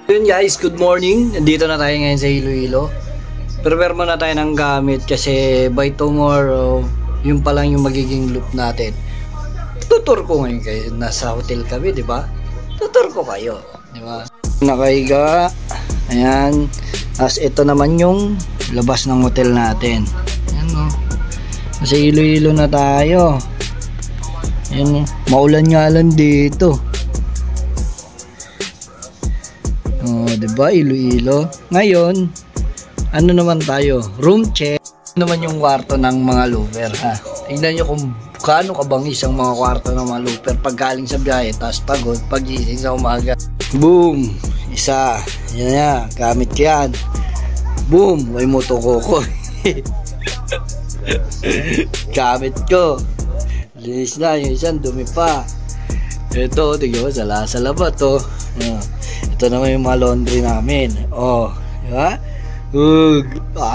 Yun guys, good morning. Nandito na tayo ngayon sa Iloilo. Prepare muna tayo ng gamit kasi by tomorrow, yun pa lang yung magiging loop natin. Tutur ko ngayon kayo. Nasa hotel kami, di ba? Tutur ko kayo, di ba? Nakahiga. Ayan. As ito naman yung labas ng hotel natin. Ayan o. Nasa Iloilo na tayo. Ayan o. Maulan nga lang dito. Oh, diba? Iloilo. Ngayon, ano naman tayo? Room check. Ano naman yung kwarto ng mga looper, ha? Tingnan nyo kung gaano kabangis ang mga kwarto ng mga looper pag galing sa biyahe, tapos pagod, pagising sa umaga. Boom! Isa. Yan yan. Gamit yan. Boom! May motokoko. Gamit ko. Linis na. Yung isang dumi pa. Ito, tignan mo, sa laba to. Ito naman yung mga laundry namin. Oh, di ba?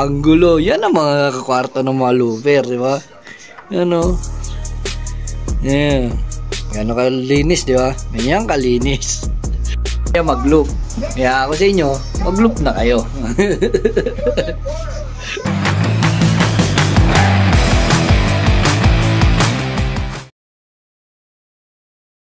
Ang gulo. Yan ang mga kwarto ng mga looper, di ba? Yan o. Yan. Gano'n kalinis, di ba? Ganyan kalinis. Kaya mag-loop. Kaya ako sa inyo, mag-loop na kayo.